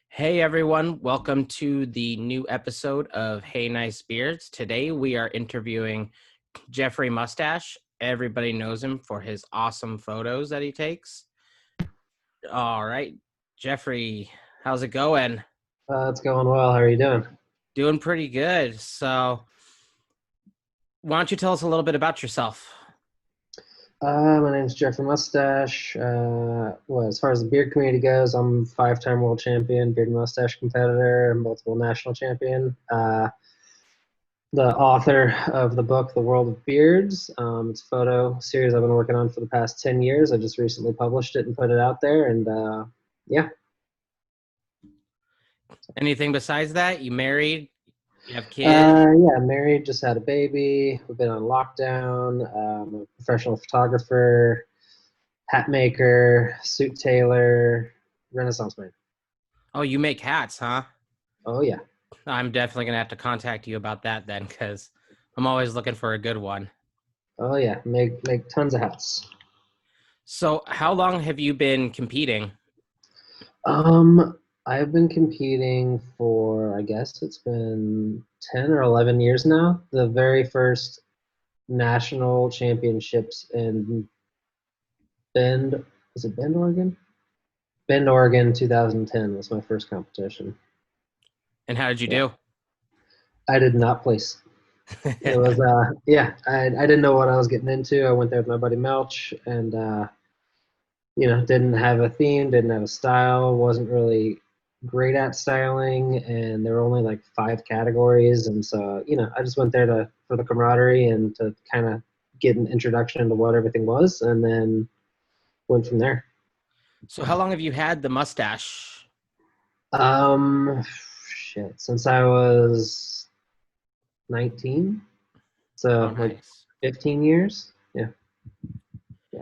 Hey everyone, welcome to the new episode of Hey Nice Beards. Today we are interviewing Jeffrey Moustache. Everybody knows him for his awesome photos that he takes. All right, Jeffrey, how's it going? It's going well. How are you doing? Doing pretty good. So, why don't you tell us a little bit about yourself? My name's Jeffrey Moustache. Well, as far as the beard community goes, I'm five-time world champion, beard and mustache competitor, multiple national champion. The author of the book, The World of Beards. It's a photo series I've been working on for the past 10 years. I just recently published it and put it out there. And yeah. Anything besides that? You married? You have kids? Yeah, married, just had a baby. We've been on lockdown. I'm a professional photographer, hat maker, suit tailor, Renaissance man. Oh, you make hats, huh? Oh yeah, I'm definitely going to have to contact you about that then because I'm always looking for a good one. oh yeah. Make tons of hats. So, how long have you been competing? I've been competing for I guess it's been 10 or 11 years now. The very first national championships in Bend, was it Bend, Oregon? Bend, Oregon, 2010 was my first competition. And how did you Yeah, do? I did not place. It was yeah, I didn't know what I was getting into. I went there with my buddy Melch and didn't have a theme, didn't have a style, wasn't really great at styling, and there were only like five categories, and so I just went there to for the camaraderie and to kind of get an introduction into what everything was, and then went from there. So, how long have you had the mustache? Shit, since I was 19, Oh, so like nice. 15 years. Yeah, yeah.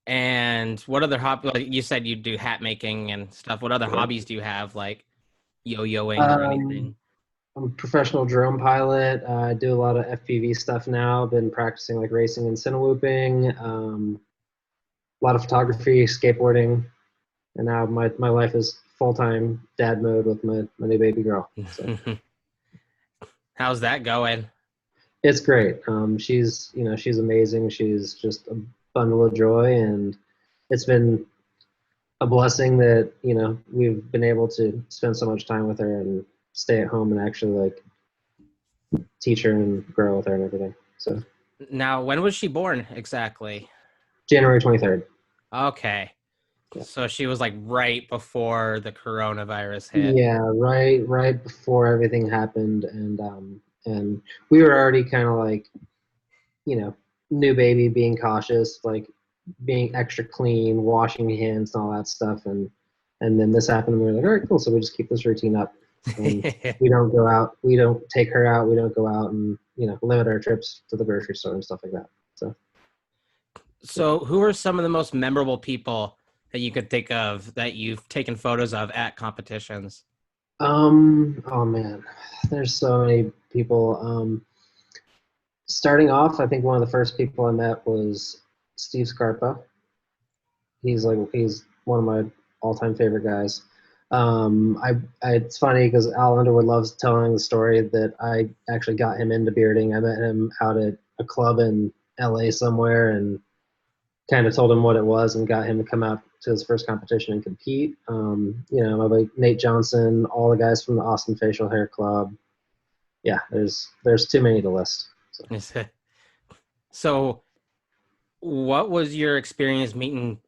And what other hobby? Like you said you do hat making and stuff. What other hobbies do you have, like yo-yoing or Um, anything? I'm a professional drone pilot. I do a lot of FPV stuff now. Been practicing like racing and cinewhooping. A lot of photography, skateboarding, and now my life is full time dad mode with my new baby girl. So How's that going? it's great. She's amazing. She's just a bundle of joy, and it's been a blessing that we've been able to spend so much time with her and stay at home and actually like teach her and grow with her and everything. So Now, when was she born exactly? January 23rd. Okay. Yeah. So she was like right before the coronavirus hit. Yeah, right before everything happened, and we were already kind of like, you know, new baby, being cautious, like being extra clean, washing hands and all that stuff, and then this happened, and we were like, all right, cool. So we just keep this routine up, and we don't go out, we don't take her out, we don't go out and limit our trips to the grocery store and stuff like that. So yeah. So, who are some of the most memorable people that you could think of that you've taken photos of at competitions? Oh man, there's so many people. Starting off, I think one of the first people I met was Steve Scarpa. He's one of my all-time favorite guys. It's funny because Al Underwood loves telling the story that I actually got him into bearding. I met him out at a club in LA somewhere and kind of told him what it was and got him to come out to his first competition and compete. My buddy Nate Johnson, all the guys from the Austin Facial Hair Club. Yeah, there's too many to list. So. So, what was your experience meeting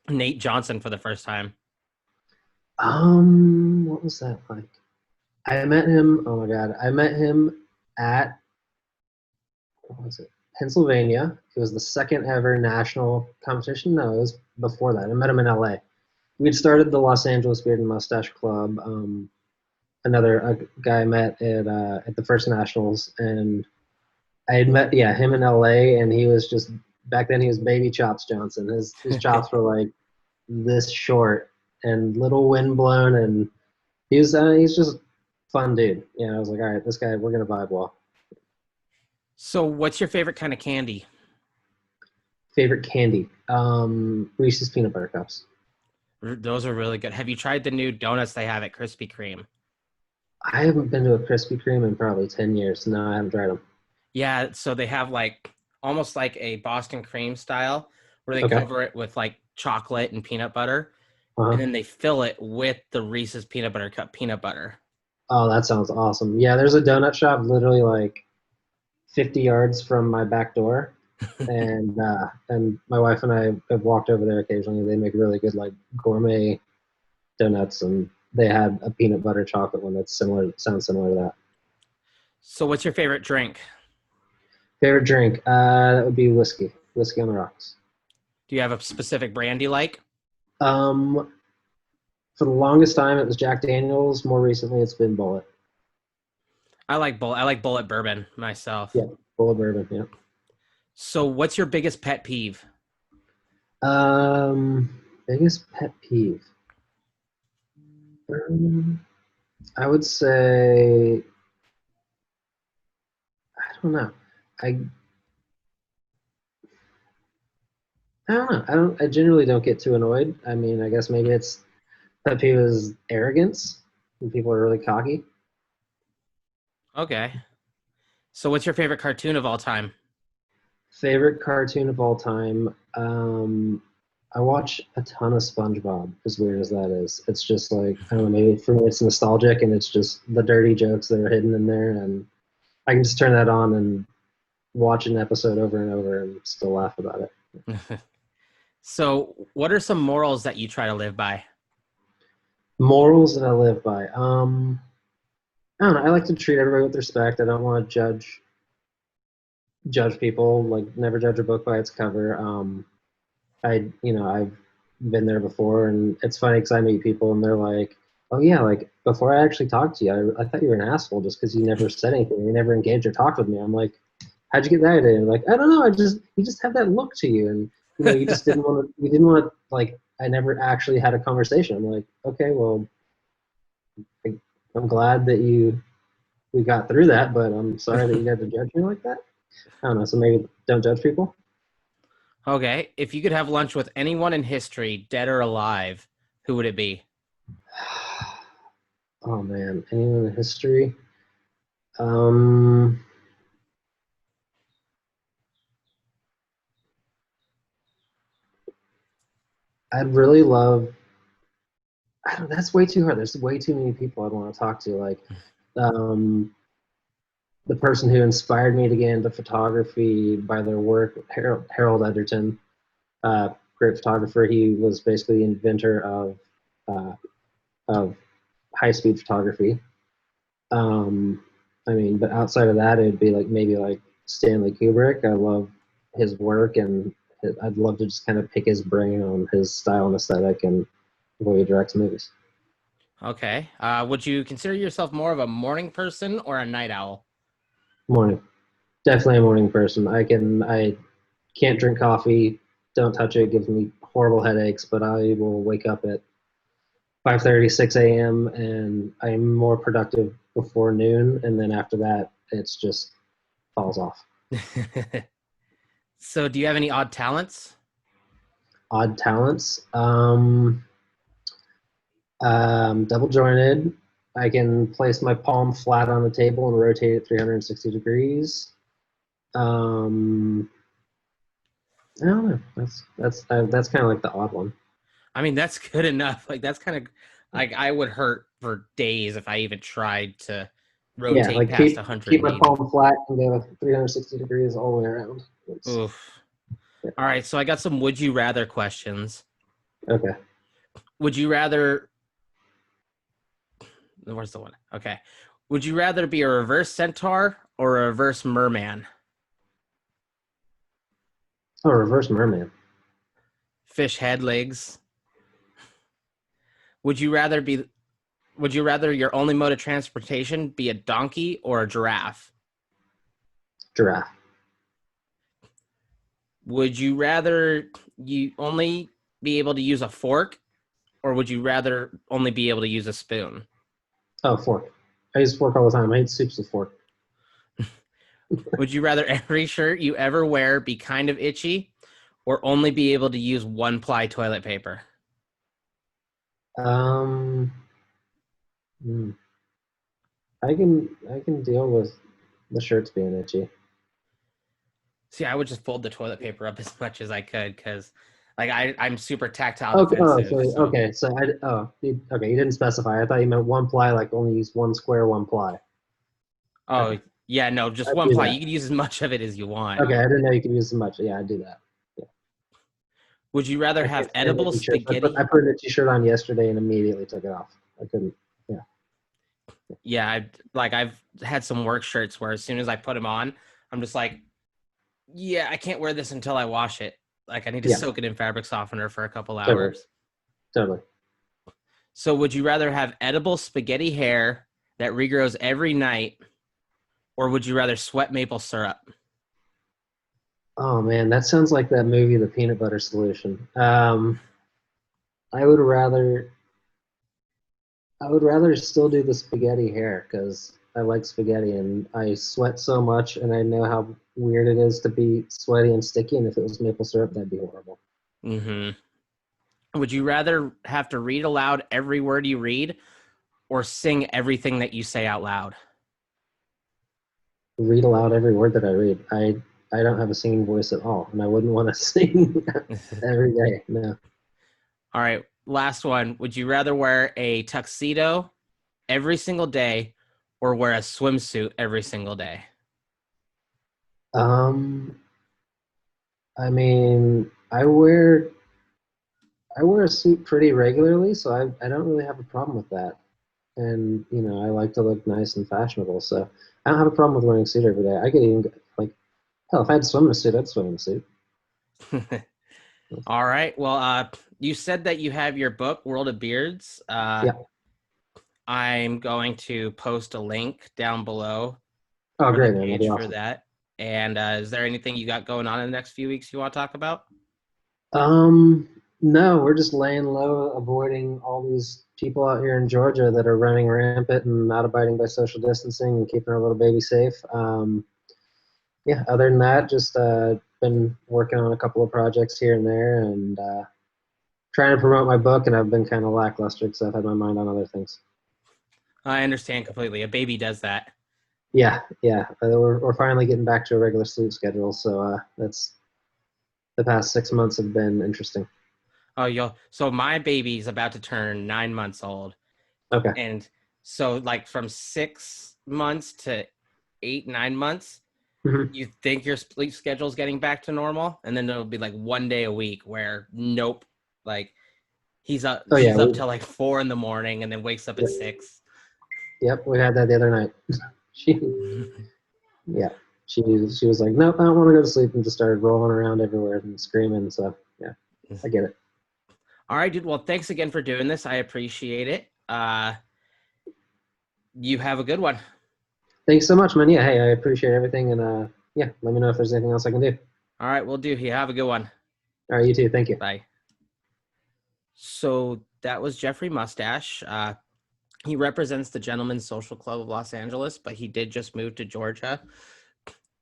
Nate Johnson for the first time? What was that like? I met him. Oh my God, I met him at what was it? Pennsylvania. It was the second ever national competition. No, it was before that. I met him in LA. We'd started the Los Angeles Beard and Mustache Club. Another guy I met at the first nationals, and I had met him in LA, and he was just back then he was Baby Chops Johnson. His chops were like this short and little wind blown, and he's just fun dude. Yeah, I was like, all right, this guy, we're gonna vibe well. So, what's your favorite kind of candy? Favorite candy? Reese's peanut butter cups. Those are really good. Have you tried the new donuts they have at Krispy Kreme? I haven't been to a Krispy Kreme in probably 10 years. No, I haven't tried them. Yeah, so they have like almost like a Boston cream style where they Okay. cover it with like chocolate and peanut butter, and Uh-huh. then they fill it with the Reese's peanut butter cup peanut butter. Oh, that sounds awesome. Yeah, there's a donut shop literally like 50 yards from my back door, and my wife and I have walked over there occasionally. They make really good like gourmet donuts, and they had a peanut butter chocolate one that's similar, sounds similar to that. So, what's your favorite drink? Favorite drink? That would be whiskey. Whiskey on the rocks. Do you have a specific brand you like? Um, for the longest time, it was Jack Daniels. More recently, it's been Bullet. I like Bullet bourbon myself. Yeah, Bullet bourbon. Yeah. So, what's your biggest pet peeve? Biggest pet peeve. Um, I would say I don't know. I I don't know. I generally don't get too annoyed. I mean, I guess maybe it's pet peeve is arrogance when people are really cocky. Okay. So, what's your favorite cartoon of all time? Favorite cartoon of all time. I watch a ton of SpongeBob, as weird as that is. It's just like, I don't know, maybe for me it's nostalgic and it's just the dirty jokes that are hidden in there. And I can just turn that on and watch an episode over and over and still laugh about it. So, what are some morals that you try to live by? Morals that I live by. I don't know. I like to treat everybody with respect. I don't want to judge people. Like never judge a book by its cover. I've been there before, and it's funny because I meet people and they're like, "Oh yeah, like before I actually talked to you, I thought you were an asshole just because you never said anything, you never engaged or talked with me." I'm like, "How'd you get that idea?" And like, I don't know, you just have that look to you, and you just didn't want to like. I never actually had a conversation. I'm like, okay, well, I, I'm glad that we got through that, but I'm sorry that you had to judge me like that. I don't know. So maybe don't judge people. Okay. If you could have lunch with anyone in history, dead or alive, who would it be? Oh man, anyone in history? Um, I'd really love. I don't. That's way too hard. There's way too many people I'd want to talk to. Like, um, the person who inspired me to get into photography by their work, Harold Edgerton, great photographer. He was basically the inventor uh, of high speed photography. Um, I mean, but outside of that, it'd be like maybe like Stanley Kubrick. I love his work, and I'd love to just kind of pick his brain on his style and aesthetic and the way he directs movies. Okay. Would you consider yourself more of a morning person or a night owl? Morning, definitely a morning person. I can't drink coffee. Don't touch it. It gives me horrible headaches. But I will wake up at 5:30, 6 a.m. and I'm more productive before noon, and then after that, it's just falls off. So, do you have any odd talents? Odd talents. Double jointed. I can place my palm flat on the table and rotate it 360 degrees. Um, I don't know. That's kind of like the odd one. I mean, that's good enough. Like, that's kind of like I would hurt for days if I even tried to Yeah, rotate like past keep my 180. palm flat and go 360 degrees all the way around. Oof. Yeah. All right. So, I got some would you rather questions. Okay. Would you rather, where's the one? Okay. Would you rather be a reverse centaur or a reverse merman? Oh, reverse merman. Fish head legs. Would you rather be Would you rather your only mode of transportation be a donkey or a giraffe? Giraffe. Would you rather you only be able to use a fork or would you rather only be able to use a spoon? Oh, fork. I use fork all the time. I eat soups with fork. Would you rather every shirt you ever wear be kind of itchy or only be able to use one ply toilet paper? Um, hmm, I can deal with the shirts being itchy. See, I would just fold the toilet paper up as much as I could because, like, I'm super tactile Okay, oh, defensive. So, so okay, you didn't specify. I thought you meant one ply, like only use one square, one ply. oh Okay, yeah, no, just I'd one do ply. that. You can use as much of it as you want. Okay, I didn't know you could use so much. Yeah, I'd do that. Yeah, Would you rather I have can't stand edible itchy shirts. I spaghetti? put an itchy shirt on yesterday and immediately took it off. I couldn't. Yeah, Yeah, I've had some work shirts where as soon as I put them on, I'm just like, yeah, I can't wear this until I wash it. Like, I need to yeah, soak it in fabric softener for a couple totally, hours. totally. So, would you rather have edible spaghetti hair that regrows every night, or would you rather sweat maple syrup? Oh man, that sounds like that movie, The Peanut Butter Solution. I would rather I would rather still do the spaghetti hair because I like spaghetti and I sweat so much and I know how weird it is to be sweaty and sticky. And if it was maple syrup, that'd be horrible. Mm-hmm. Would you rather have to read aloud every word you read, or sing everything that you say out loud? Read aloud every word that I read. I don't have a singing voice at all, and I wouldn't want to sing every day. No. All right, last one. Would you rather wear a tuxedo every single day or wear a swimsuit every single day? Um, I mean, I wear a suit pretty regularly, so I don't really have a problem with that. And I like to look nice and fashionable, so I don't have a problem with wearing a suit every day. I could even like hell if I had to swim in a suit, I'd swim in a suit. All right. Well, you said that you have your book, World of Beards. Yeah. I'm going to post a link down below Oh, for the great, man. That'd be page for awesome. that. And is there anything you got going on in the next few weeks you want to talk about? No, we're just laying low, avoiding all these people out here in Georgia that are running rampant and not abiding by social distancing and keeping our little baby safe. Yeah, other than that, just been working on a couple of projects here and there and trying to promote my book, and I've been kind of lackluster because I've had my mind on other things. I understand completely. A baby does that. Yeah, yeah. We're finally getting back to a regular sleep schedule, so that's the past 6 months have been interesting. Oh, so my baby's about to turn 9 months old. Okay. And so, like, from 6 months to 8, 9 months, Hmm. you think your sleep schedule is getting back to normal. And then there'll be like one day a week where nope, like Oh yeah, she's up till like 4 in the morning and then wakes up at yep, 6. yep. We had that the other night. She, yeah, she was like, nope, I don't want to go to sleep, and just started rolling around everywhere and screaming. So yeah, I get it. All right, dude. Well, thanks again for doing this. I appreciate it. You have a good one. Thanks so much, man. Yeah, hey, I appreciate everything, and yeah, let me know if there's anything else I can do. All right, we'll do. You have a good one. All right, you too. Thank you. Bye. So that was Jeffrey Mustache. He represents the Gentlemen's Social Club of Los Angeles, but he did just move to Georgia.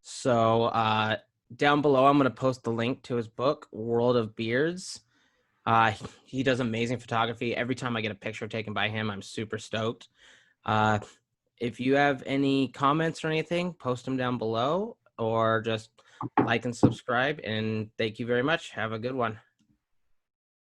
So down below, I'm going to post the link to his book, World of Beards. He does amazing photography. Every time I get a picture taken by him, I'm super stoked. Uh, if you have any comments or anything, post them down below or just like and subscribe. And thank you very much. Have a good one.